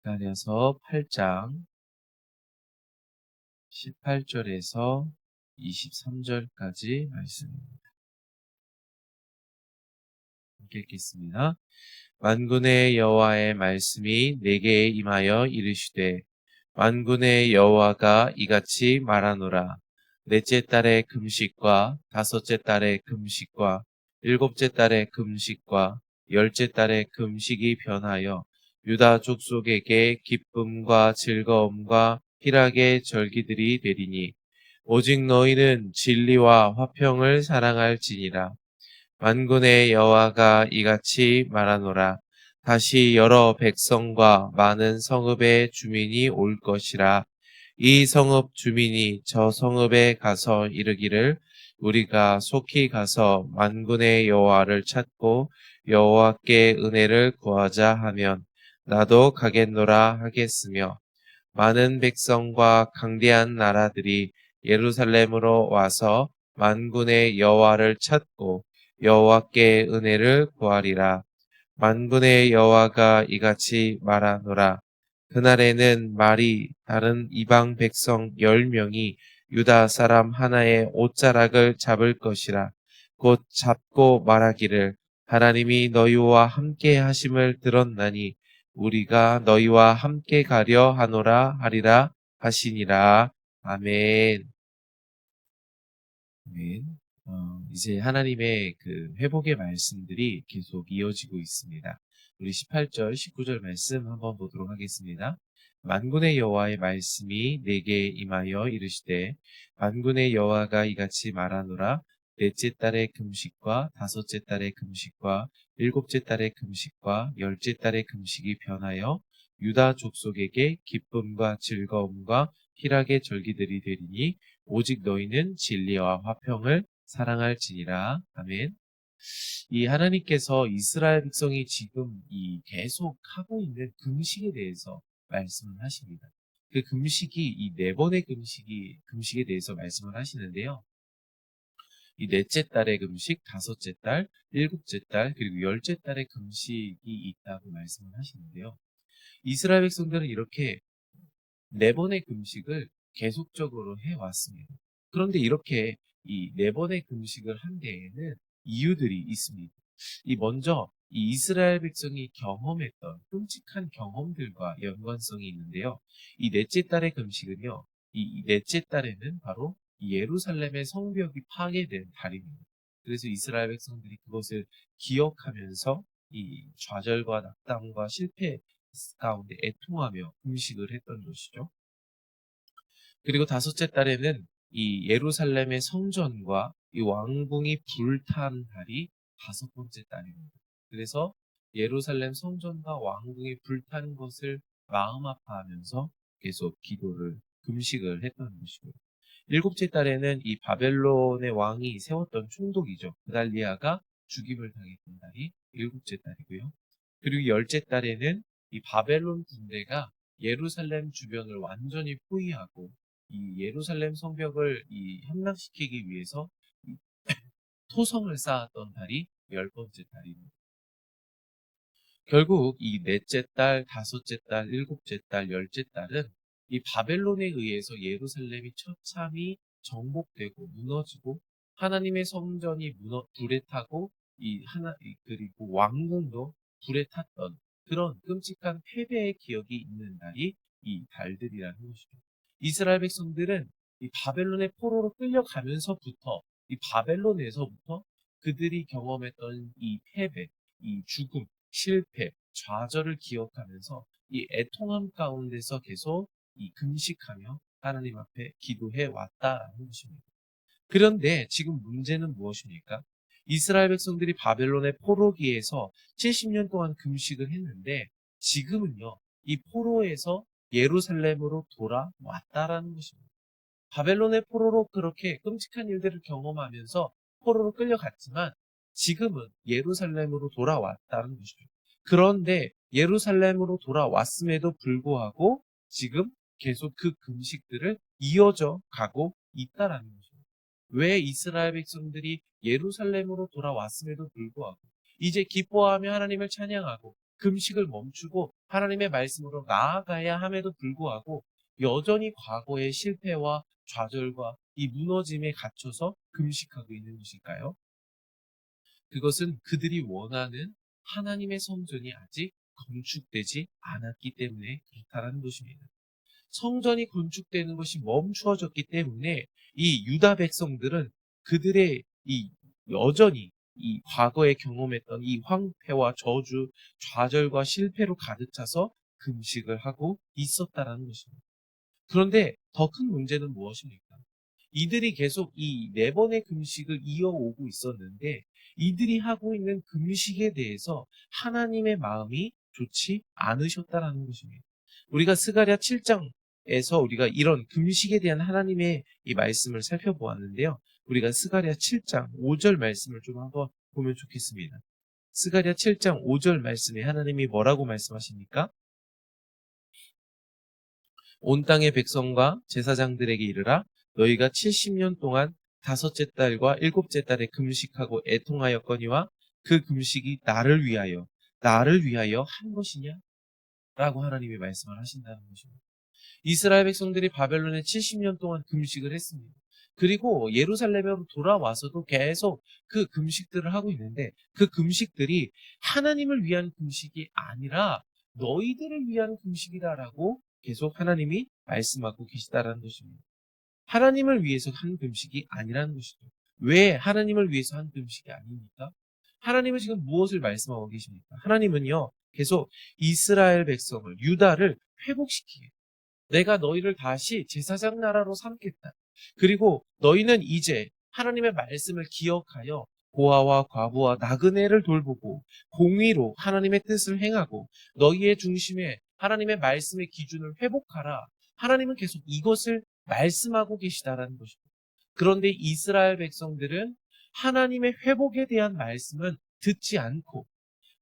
갈려서 8장 18절에서 23절까지 말씀입니다. 함께 읽겠습니다. 만군의 여호와의 말씀이 내게 임하여 이르시되 만군의 여호와가 이같이 말하노라. 넷째 달의 금식과 다섯째 달의 금식과 일곱째 달의 금식과 열째 달의 금식이 변하여 유다 족속에게 기쁨과 즐거움과 희락의 절기들이 되리니 오직 너희는 진리와 화평을 사랑할지니라. 만군의 여호와가 이같이 말하노라. 다시 여러 백성과 많은 성읍의 주민이 올 것이라. 이 성읍 주민이 저 성읍에 가서 이르기를 우리가 속히 가서 만군의 여호와를 찾고 여호와께 은혜를 구하자 하면 나도 가겠노라 하겠으며 많은 백성과 강대한 나라들이 예루살렘으로 와서 만군의 여호와를 찾고 여호와께 은혜를 구하리라. 만군의 여호와가 이같이 말하노라. 그날에는 말이 다른 이방 백성 10명이 유다 사람 하나의 옷자락을 잡을 것이라. 곧 잡고 말하기를 하나님이 너희와 함께 하심을 들었나니 우리가 너희와 함께 가려 하노라 하리라 하시니라. 아멘. 아멘. 이제 하나님의 그 회복의 말씀들이 계속 이어지고 있습니다. 우리 18절, 19절 말씀 한번 보도록 하겠습니다. 만군의 여호와의 말씀이 내게 임하여 이르시되 만군의 여호와가 이같이 말하노라. 넷째 달의 금식과 다섯째 달의 금식과 일곱째 달의 금식과 열째 달의 금식이 변하여 유다 족속에게 기쁨과 즐거움과 희락의 절기들이 되리니 오직 너희는 진리와 화평을 사랑할지니라. 아멘. 이 하나님께서 이스라엘 백성이 지금 이 계속 하고 있는 금식에 대해서 말씀을 하십니다. 그 금식이 이 네 번의 금식에 대해서 말씀을 하시는데요. 이 넷째 달의 금식, 다섯째 달, 일곱째 달, 그리고 열째 달의 금식이 있다고 말씀을 하시는데요. 이스라엘 백성들은 이렇게 네 번의 금식을 계속적으로 해왔습니다. 그런데 이렇게 이 네 번의 금식을 한 데에는 이유들이 있습니다. 먼저 이 이스라엘 백성이 경험했던 끔찍한 경험들과 연관성이 있는데요. 이 넷째 달의 금식은요. 이 넷째 달에는 바로 이 예루살렘의 성벽이 파괴된 달입니다. 그래서 이스라엘 백성들이 그것을 기억하면서 이 좌절과 낙담과 실패 가운데 애통하며 금식을 했던 것이죠. 그리고 다섯째 달에는 이 예루살렘의 성전과 이 왕궁이 불탄 달이 다섯 번째 달입니다. 그래서 예루살렘 성전과 왕궁이 불탄 것을 마음 아파하면서 계속 기도를 금식을 했던 것이고요. 일곱째 달에는 이 바벨론의 왕이 세웠던 총독이죠. 그달리아가 죽임을 당했던 달이 일곱째 달이고요. 그리고 열째 달에는 이 바벨론 군대가 예루살렘 주변을 완전히 포위하고 이 예루살렘 성벽을 함락시키기 위해서 이 토성을 쌓았던 달이 열 번째 달입니다. 결국 이 넷째 달, 다섯째 달, 일곱째 달, 열째 달은 이 바벨론에 의해서 예루살렘이 처참히 정복되고 무너지고 하나님의 성전이 불에 타고 그리고 왕궁도 불에 탔던 그런 끔찍한 패배의 기억이 있는 날이 이 달들이라는 것이죠. 이스라엘 백성들은 이 바벨론의 포로로 끌려가면서부터 이 바벨론에서부터 그들이 경험했던 이 패배, 이 죽음, 실패, 좌절을 기억하면서 이 애통함 가운데서 계속 이 금식하며 하나님 앞에 기도해 왔다라는 것입니다. 그런데 지금 문제는 무엇입니까? 이스라엘 백성들이 바벨론의 포로기에서 70년 동안 금식을 했는데 지금은요, 이 포로에서 예루살렘으로 돌아왔다라는 것입니다. 바벨론의 포로로 그렇게 끔찍한 일들을 경험하면서 포로로 끌려갔지만 지금은 예루살렘으로 돌아왔다는 것이죠. 그런데 예루살렘으로 돌아왔음에도 불구하고 지금 계속 그 금식들을 이어져 가고 있다라는 것입니다. 왜 이스라엘 백성들이 예루살렘으로 돌아왔음에도 불구하고 이제 기뻐하며 하나님을 찬양하고 금식을 멈추고 하나님의 말씀으로 나아가야 함에도 불구하고 여전히 과거의 실패와 좌절과 이 무너짐에 갇혀서 금식하고 있는 것일까요? 그것은 그들이 원하는 하나님의 성전이 아직 건축되지 않았기 때문에 그렇다는 것입니다. 성전이 건축되는 것이 멈추어졌기 때문에 이 유다 백성들은 그들의 이 여전히 이 과거에 경험했던 이 황폐와 저주, 좌절과 실패로 가득 차서 금식을 하고 있었다라는 것입니다. 그런데 더 큰 문제는 무엇입니까? 이들이 계속 이 네 번의 금식을 이어오고 있었는데 이들이 하고 있는 금식에 대해서 하나님의 마음이 좋지 않으셨다라는 것입니다. 우리가 스가랴 7장에서 우리가 이런 금식에 대한 하나님의 이 말씀을 살펴보았는데요. 우리가 스가랴 7장 5절 말씀을 좀 한번 보면 좋겠습니다. 스가랴 7장 5절 말씀에 하나님이 뭐라고 말씀하십니까? 온 땅의 백성과 제사장들에게 이르라 너희가 70년 동안 다섯째 달과 일곱째 달에 금식하고 애통하였거니와 그 금식이 나를 위하여 한 것이냐? 라고 하나님이 말씀을 하신다는 것입니다. 이스라엘 백성들이 바벨론에 70년 동안 금식을 했습니다. 그리고 예루살렘으로 돌아와서도 계속 그 금식들을 하고 있는데 그 금식들이 하나님을 위한 금식이 아니라 너희들을 위한 금식이다라고 계속 하나님이 말씀하고 계시다라는 것입니다. 하나님을 위해서 한 금식이 아니라는 것이죠. 왜 하나님을 위해서 한 금식이 아닙니까? 하나님은 지금 무엇을 말씀하고 계십니까? 하나님은요, 계속 이스라엘 백성을, 유다를 회복시키게. 내가 너희를 다시 제사장 나라로 삼겠다. 그리고 너희는 이제 하나님의 말씀을 기억하여 고아와 과부와 나그네를 돌보고 공의로 하나님의 뜻을 행하고 너희의 중심에 하나님의 말씀의 기준을 회복하라. 하나님은 계속 이것을 말씀하고 계시다라는 것입니다. 그런데 이스라엘 백성들은 하나님의 회복에 대한 말씀은 듣지 않고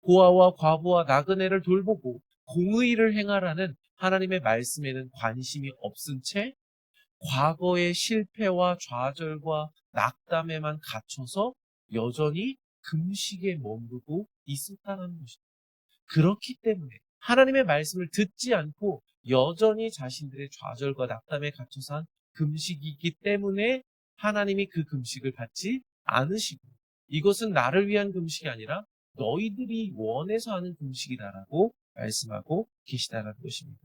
고아와 과부와 나그네를 돌보고 공의를 행하라는 하나님의 말씀에는 관심이 없은 채 과거의 실패와 좌절과 낙담에만 갇혀서 여전히 금식에 머무르고 있었다는 것입니다. 그렇기 때문에 하나님의 말씀을 듣지 않고 여전히 자신들의 좌절과 낙담에 갇혀서 한 금식이기 때문에 하나님이 그 금식을 받지 않으시고 이것은 나를 위한 금식이 아니라 너희들이 원해서 하는 금식이다라고 말씀하고 계시다는 것입니다.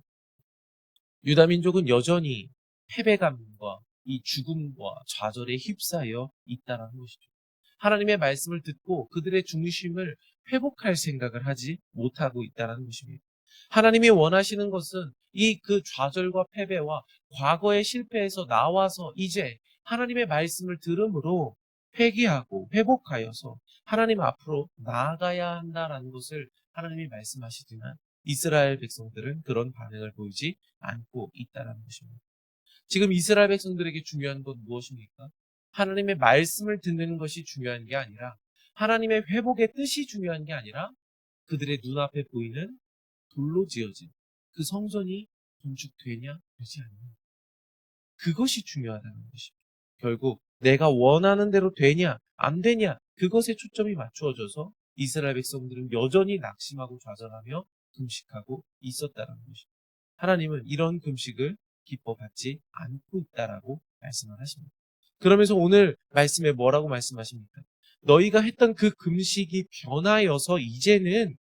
유다 민족은 여전히 패배감과 이 죽음과 좌절에 휩싸여 있다는 것이죠. 하나님의 말씀을 듣고 그들의 중심을 회복할 생각을 하지 못하고 있다는 것입니다. 하나님이 원하시는 것은 이 그 좌절과 패배와 과거의 실패에서 나와서 이제 하나님의 말씀을 들음으로 회개하고 회복하여서 하나님 앞으로 나아가야 한다라는 것을 하나님이 말씀하시지만 이스라엘 백성들은 그런 반응을 보이지 않고 있다는 것입니다. 지금 이스라엘 백성들에게 중요한 건 무엇입니까? 하나님의 말씀을 듣는 것이 중요한 게 아니라 하나님의 회복의 뜻이 중요한 게 아니라 그들의 눈앞에 보이는 돌로 지어진 그 성전이 건축되냐 되지 않냐 그것이 중요하다는 것입니다. 결국 내가 원하는 대로 되냐 안 되냐 그것에 초점이 맞추어져서 이스라엘 백성들은 여전히 낙심하고 좌절하며 금식하고 있었다는 것입니다. 하나님은 이런 금식을 기뻐 받지 않고 있다라고 말씀을 하십니다. 그러면서 오늘 말씀에 뭐라고 말씀하십니까? 너희가 했던 그 금식이 변하여서 이제는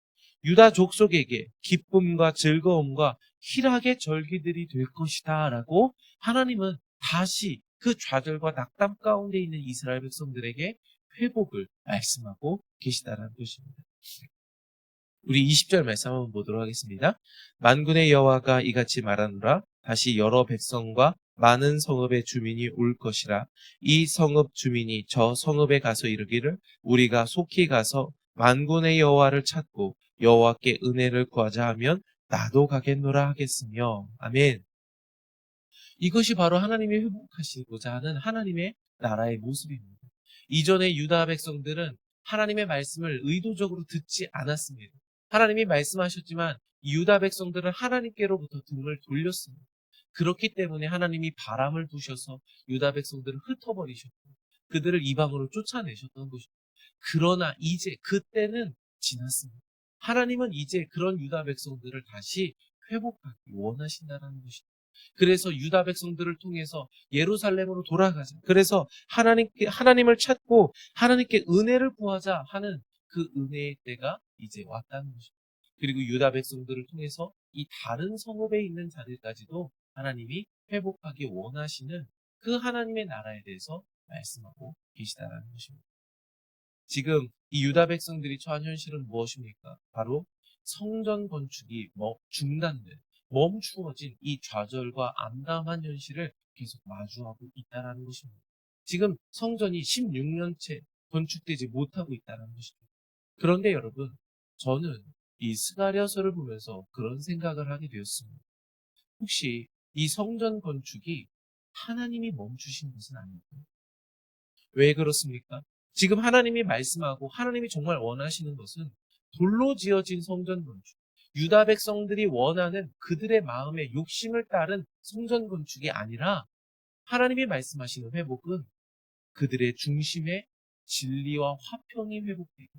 유다 족속에게 기쁨과 즐거움과 희락의 절기들이 될 것이다 라고 하나님은 다시 그 좌절과 낙담 가운데 있는 이스라엘 백성들에게 회복을 말씀하고 계시다는 것입니다. 우리 20절 말씀 한번 보도록 하겠습니다. 만군의 여호와가 이같이 말하노라 다시 여러 백성과 많은 성읍의 주민이 올 것이라 이 성읍 주민이 저 성읍에 가서 이르기를 우리가 속히 가서 만군의 여호와를 찾고 여호와께 은혜를 구하자 하면 나도 가겠노라 하겠으며 아멘. 이것이 바로 하나님이 회복하시고자 하는 하나님의 나라의 모습입니다. 이전에 유다 백성들은 하나님의 말씀을 의도적으로 듣지 않았습니다. 하나님이 말씀하셨지만 유다 백성들은 하나님께로부터 등을 돌렸습니다. 그렇기 때문에 하나님이 바람을 부셔서 유다 백성들을 흩어버리셨고 그들을 이방으로 쫓아내셨던 것입니다. 그러나 이제 그때는 지났습니다. 하나님은 이제 그런 유다 백성들을 다시 회복하기 원하신다는 것이죠. 그래서 유다 백성들을 통해서 예루살렘으로 돌아가자. 그래서 하나님을 찾고 하나님께 은혜를 구하자 하는 그 은혜의 때가 이제 왔다는 것입니다. 그리고 유다 백성들을 통해서 이 다른 성읍에 있는 자들까지도 하나님이 회복하기 원하시는 그 하나님의 나라에 대해서 말씀하고 계시다는 것입니다. 지금 이 유다 백성들이 처한 현실은 무엇입니까? 바로 성전 건축이 중단된, 멈추어진 이 좌절과 암담한 현실을 계속 마주하고 있다는 것입니다. 지금 성전이 16년째 건축되지 못하고 있다는 것이죠. 그런데 여러분, 저는 이 스가랴서를 보면서 그런 생각을 하게 되었습니다. 혹시 이 성전 건축이 하나님이 멈추신 것은 아닐까요? 왜 그렇습니까? 지금 하나님이 말씀하고 하나님이 정말 원하시는 것은 돌로 지어진 성전 건축, 유다 백성들이 원하는 그들의 마음의 욕심을 따른 성전 건축이 아니라 하나님이 말씀하시는 회복은 그들의 중심에 진리와 화평이 회복되고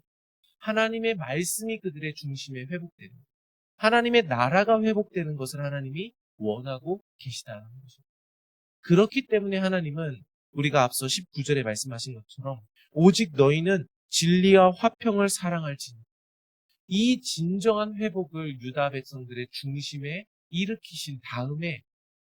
하나님의 말씀이 그들의 중심에 회복되는 하나님의 나라가 회복되는 것을 하나님이 원하고 계시다는 것입니다. 그렇기 때문에 하나님은 우리가 앞서 19절에 말씀하신 것처럼 오직 너희는 진리와 화평을 사랑할지니 이 진정한 회복을 유다 백성들의 중심에 일으키신 다음에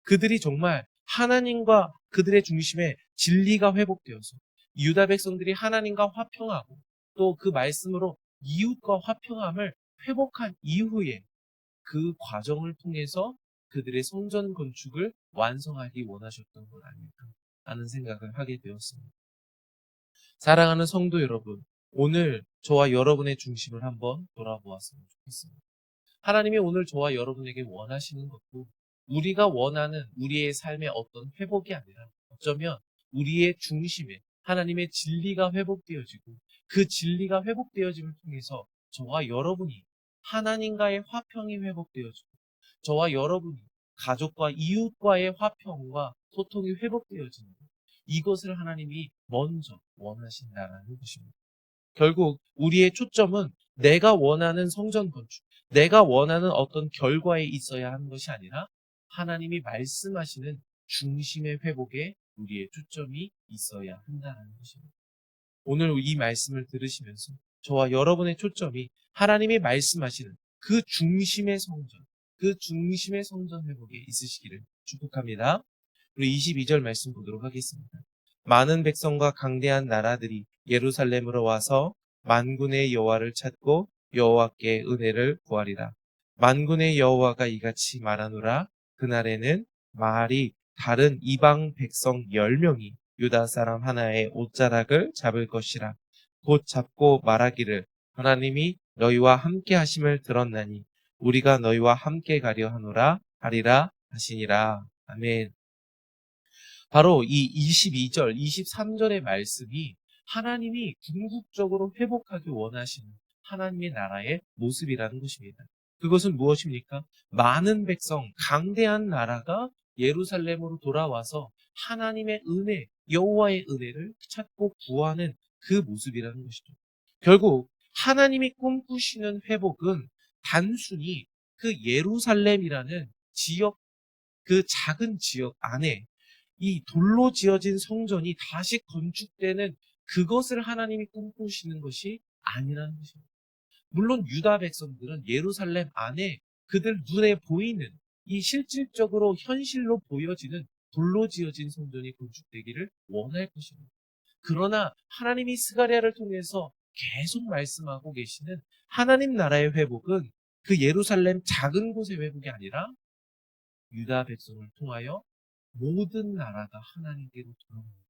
그들이 정말 하나님과 그들의 중심에 진리가 회복되어서 유다 백성들이 하나님과 화평하고 또 그 말씀으로 이웃과 화평함을 회복한 이후에 그 과정을 통해서 그들의 성전 건축을 완성하기 원하셨던 것 아닐까 하는 생각을 하게 되었습니다. 사랑하는 성도 여러분, 오늘 저와 여러분의 중심을 한번 돌아보았으면 좋겠습니다. 하나님이 오늘 저와 여러분에게 원하시는 것도 우리가 원하는 우리의 삶의 어떤 회복이 아니라 어쩌면 우리의 중심에 하나님의 진리가 회복되어지고 그 진리가 회복되어짐을 통해서 저와 여러분이 하나님과의 화평이 회복되어지고 저와 여러분이 가족과 이웃과의 화평과 소통이 회복되어지는 것. 이것을 하나님이 먼저 원하신다는 것입니다. 결국 우리의 초점은 내가 원하는 성전 건축, 내가 원하는 어떤 결과에 있어야 하는 것이 아니라 하나님이 말씀하시는 중심의 회복에 우리의 초점이 있어야 한다는 것입니다. 오늘 이 말씀을 들으시면서 저와 여러분의 초점이 하나님이 말씀하시는 그 중심의 성전, 그 중심의 성전 회복에 있으시기를 축복합니다. 우리 22절 말씀 보도록 하겠습니다. 많은 백성과 강대한 나라들이 예루살렘으로 와서 만군의 여호와를 찾고 여호와께 은혜를 구하리라. 만군의 여호와가 이같이 말하노라. 그날에는 말이 다른 이방 백성 10명이 유다 사람 하나의 옷자락을 잡을 것이라. 곧 잡고 말하기를 하나님이 너희와 함께 하심을 들었나니 우리가 너희와 함께 가려 하노라 하리라 하시니라. 아멘. 바로 이 22절, 23절의 말씀이 하나님이 궁극적으로 회복하기 원하시는 하나님의 나라의 모습이라는 것입니다. 그것은 무엇입니까? 많은 백성, 강대한 나라가 예루살렘으로 돌아와서 하나님의 은혜, 여호와의 은혜를 찾고 구하는 그 모습이라는 것이죠. 결국 하나님이 꿈꾸시는 회복은 단순히 그 예루살렘이라는 지역, 그 작은 지역 안에 이 돌로 지어진 성전이 다시 건축되는 그것을 하나님이 꿈꾸시는 것이 아니라는 것입니다. 물론 유다 백성들은 예루살렘 안에 그들 눈에 보이는 이 실질적으로 현실로 보여지는 돌로 지어진 성전이 건축되기를 원할 것입니다. 그러나 하나님이 스가랴를 통해서 계속 말씀하고 계시는 하나님 나라의 회복은 그 예루살렘 작은 곳의 회복이 아니라 유다 백성을 통하여 모든 나라가 하나님께로 돌아옵니다.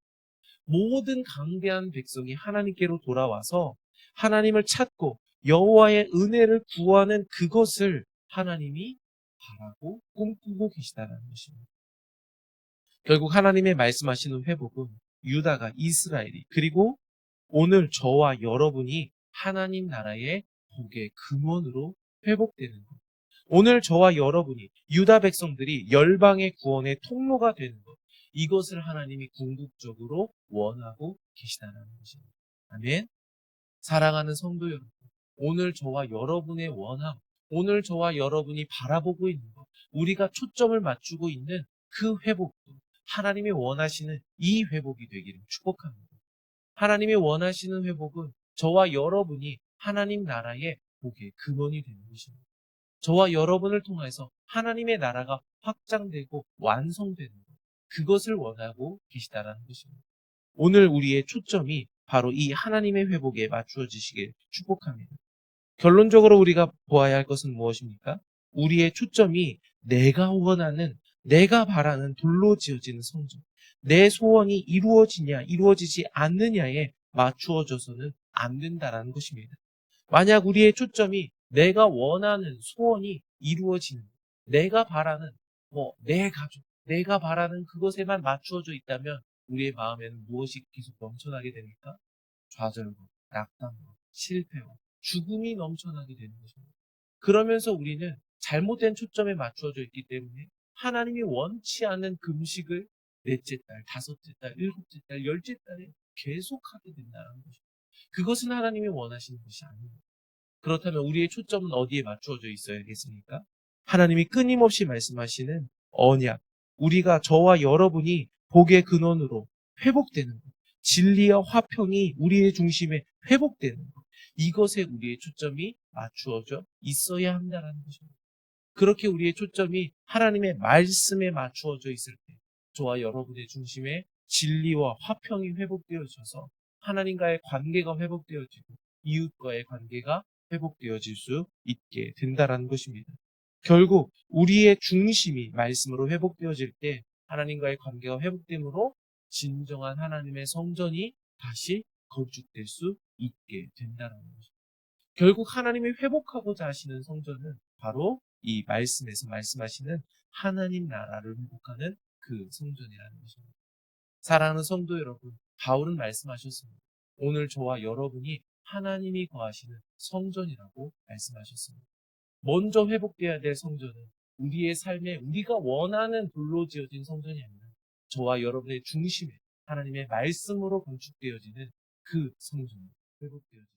모든 강대한 백성이 하나님께로 돌아와서 하나님을 찾고 여호와의 은혜를 구하는 그것을 하나님이 바라고 꿈꾸고 계시다는 것입니다. 결국 하나님의 말씀하시는 회복은 유다가 이스라엘이 그리고 오늘 저와 여러분이 하나님 나라의 복의 근원으로 회복되는 것. 오늘 저와 여러분이 유다 백성들이 열방의 구원의 통로가 되는 것. 이것을 하나님이 궁극적으로 원하고 계시다는 것입니다. 아멘. 사랑하는 성도 여러분, 오늘 저와 여러분의 원함, 오늘 저와 여러분이 바라보고 있는 것, 우리가 초점을 맞추고 있는 그 회복도 하나님이 원하시는 이 회복이 되기를 축복합니다. 하나님이 원하시는 회복은 저와 여러분이 하나님 나라의 복의 근원이 되는 것입니다. 저와 여러분을 통해서 하나님의 나라가 확장되고 완성되는 것, 그것을 원하고 계시다라는 것입니다. 오늘 우리의 초점이 바로 이 하나님의 회복에 맞추어지시길 축복합니다. 결론적으로 우리가 보아야 할 것은 무엇입니까? 우리의 초점이 내가 원하는, 내가 바라는 돌로 지어지는 성전, 내 소원이 이루어지냐, 이루어지지 않느냐에 맞추어져서는 안 된다라는 것입니다. 만약 우리의 초점이 내가 원하는 소원이 이루어지는, 내가 바라는, 내 가족, 내가 바라는 그것에만 맞추어져 있다면 우리의 마음에는 무엇이 계속 넘쳐나게 됩니까? 좌절과 낙담과 실패와 죽음이 넘쳐나게 되는 것입니다. 그러면서 우리는 잘못된 초점에 맞추어져 있기 때문에 하나님이 원치 않는 금식을 넷째 달, 다섯째 달, 일곱째 달, 열째 달에 계속하게 된다는 것입니다. 그것은 하나님이 원하시는 것이 아닙니다. 그렇다면 우리의 초점은 어디에 맞추어져 있어야겠습니까? 하나님이 끊임없이 말씀하시는 언약, 우리가 저와 여러분이 복의 근원으로 회복되는 것, 진리와 화평이 우리의 중심에 회복되는 것, 이것에 우리의 초점이 맞추어져 있어야 한다는 것입니다. 그렇게 우리의 초점이 하나님의 말씀에 맞추어져 있을 때 저와 여러분의 중심에 진리와 화평이 회복되어져서 하나님과의 관계가 회복되어지고 이웃과의 관계가 회복되어질 수 있게 된다는 것입니다. 결국 우리의 중심이 말씀으로 회복되어질 때 하나님과의 관계가 회복됨으로 진정한 하나님의 성전이 다시 건축될 수 있게 된다는 것입니다. 결국 하나님이 회복하고자 하시는 성전은 바로 이 말씀에서 말씀하시는 하나님 나라를 회복하는 그 성전이라는 것입니다. 사랑하는 성도 여러분, 바울은 말씀하셨습니다. 오늘 저와 여러분이 하나님이 거하시는 성전이라고 말씀하셨습니다. 먼저 회복돼야 될 성전은 우리의 삶에 우리가 원하는 돌로 지어진 성전이 아니라 저와 여러분의 중심에 하나님의 말씀으로 건축되어지는 그 성전이 회복되어집니다.